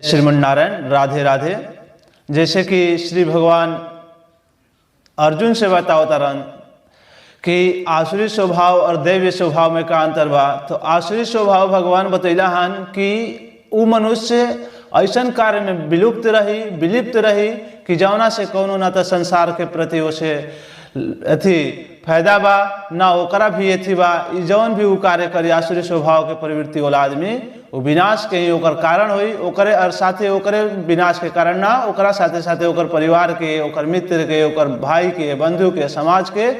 श्रीमन नारायण राधे राधे। जैसे कि श्री भगवान अर्जुन से बताओ तरन कि आसुरी स्वभाव और दैवीय स्वभाव में का अंतर बा। तो आसुरी स्वभाव भगवान बतैला हन कि उ मनुष्य ऐसा कार्य में विलिप्त रही कि जौना से कौनो ना तो संसार के प्रति उसे अथी फायदा बा ना ओकरा भी अथी बा। जौन भी उ कार्य करी आसुरी स्वभाव के प्रवृत्ति वाला आदमी वो विनाश के ही ओकर कारण होई। ओकरे और साथे ओकरे विनाश के कारण ना, ओकरा साथे साथे ओकर परिवार के, ओकर मित्र के, ओकर भाई के, बंधु के, समाज के,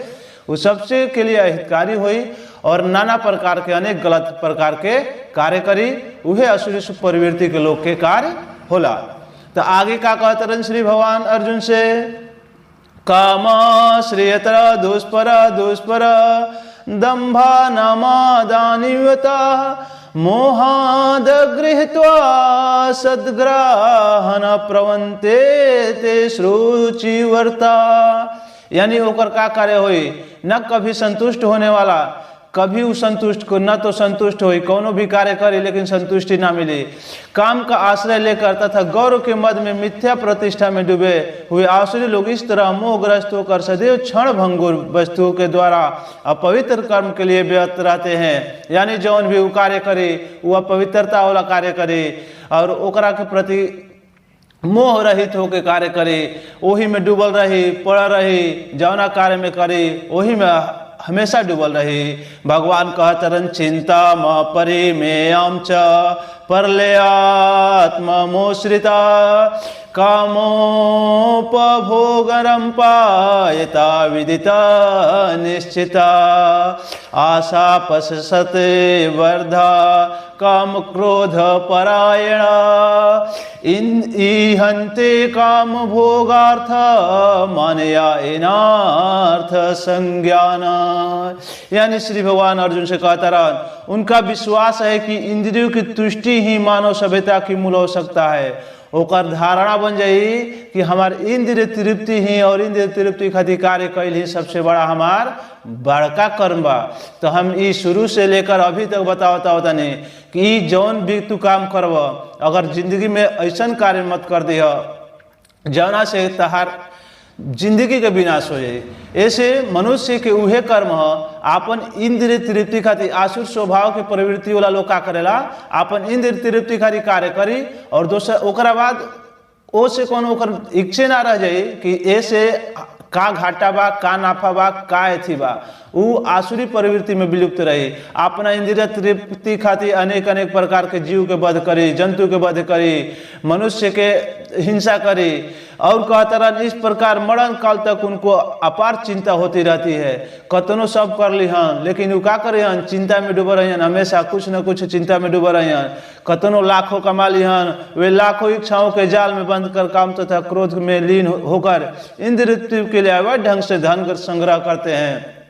वो सबसे के लिए अहितकारी हुई और नाना प्रकार के अनेक गलत प्रकार के कार्य करी। उहे असुरी प्रवृत्ति के लोग के कार्य होला। तो आगे का कहते श्री भगवान अर्जुन से, काम श्रेयतर दुष्पर दंभा नामादानिवता मोहाद गृहीत्वा सद्ग्रहण प्रवंते ते श्रुचिवर्ता। यानी ओकर का कार्य होई, न कभी संतुष्ट होने वाला, कभी उस संतुष्ट को न तो संतुष्ट होई, कोनो भी कार्य करे लेकिन संतुष्टि ना मिली। काम का आश्रय लेकर तथा गौरव के मद में मिथ्या प्रतिष्ठा में डूबे हुए आसुरी लोग इस तरह मोहग्रस्त होकर सदैव क्षण भंगुर वस्तुओं के द्वारा अपवित्र कर्म के लिए व्यस्त रहते हैं। यानी जौन भी वो कार्य करे वो अपवित्रता वाला कार्य करे और ओकरा के प्रति मोह रहित होकर कार्य करे, वही में डूबल रही, पड़ रही, जौना कार्य में करे वही में हमेशा डूबल रही। भगवान कहतरन चिंता म परिमेयम च परलेयात्ममोश्रिता कामोपभोगरम पायता विदिता निश्चिता आशा पश्यते वर्धा काम क्रोध परायण इहन्ते काम भोगार्थ मानया इनार्थ संज्ञान। यानी श्री भगवान अर्जुन से कहता रहा, उनका विश्वास है कि इंद्रियों की तुष्टि ही मानव सभ्यता की मूल हो सकता है। ओकर धारणा बन जाई कि हमार इंद्रिय तृप्ति ही और इंद्रिय तृप्ति खातिर कार्य कैल ही सबसे बड़ा हमार बड़का कर्म बा। तो हम ई शुरू से लेकर अभी तक बतावता होता नहीं कि जौन भी तू काम करब, अगर जिंदगी में ऐसा कार्य मत कर दिया जौना से तहार जिंदगी के विनाश हो जाए। ऐसे मनुष्य के उहे कर्म आपन इंद्रिय तृप्ति खातिर आसुर स्वभाव के प्रवृत्ति वाला लोग का करेला, आपन इंद्रिय तृप्ति खातिर कार्य करी और दोसर ओकरा बाद ओ से कोनो ओकर इच्छे ना रह जाए कि ऐसे का घाटा बा, का नाफा बा, का एथी बा। उ आसुरी प्रवृत्ति में विलुप्त रही। अपना इंद्रिय तृप्ति खातिर अनेक अनेक प्रकार के जीव के वध करी, जंतु के वध करी, मनुष्य के हिंसा करी और कहतरन इस प्रकार मरण काल तक उनको अपार चिंता होती रहती है। कतनो सब कर ली हन लेकिन वो का करे हन, चिंता में डूबल रही हन, हमेशा कुछ न कुछ चिंता में डूबल रही हन। कतनो लाखों कमा ली हन, वे लाखों इच्छाओं के जाल में बंद कर काम तथा क्रोध में लीन होकर इंद्रिय तृप्ति के लिए अवैध ढंग से धन संग्रह करते हैं।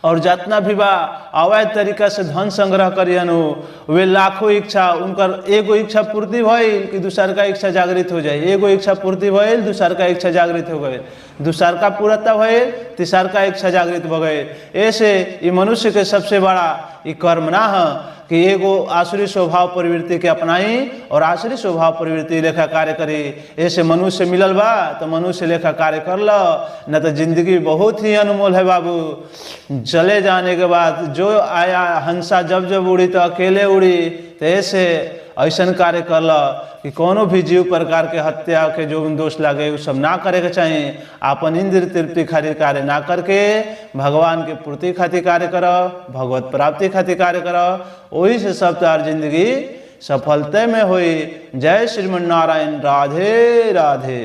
और जितना भी बा अवैध तरीका से धन संग्रह करियन वे लाखों इच्छा, उनकर एगो इच्छा पूर्ति भइल कि दूसर का इच्छा जागृत हो जाए, एगो इच्छा पूर्ति भइल दूसर का इच्छा जागृत हो गए, दूसर का पूर्णता भइल तीसर का इच्छा जागृत हो गए। ऐसे ये मनुष्य के सबसे बड़ा ये कर्म ना है कि एगो आसुरी स्वभाव प्रवृत्ति के अपनाई और आसुरी स्वभाव प्रवृत्ति लेखा कार्य करी। ऐसे मनुष्य मिलल बा तो मनुष्य लेखा कार्य कर लो, न तो जिंदगी बहुत ही अनमोल है बाबू। चले जाने के बाद जो आया हंसा जब जब उड़ी तो अकेले उड़ी। तो ऐसे ऐसा कार्य कर लो कि कोनो भी जीव प्रकार के हत्या के जो दोष लगे वो सब ना करे के चाहिए। आपन इंद्रिय तृप्ति खातिर कार्य ना करके भगवान के पूर्ति खातिर कार्य करो, भगवत प्राप्ति खातिर कार्य करो, वही से सब तार जिंदगी सफलता में हुई। जय श्रीमन नारायण। राधे राधे।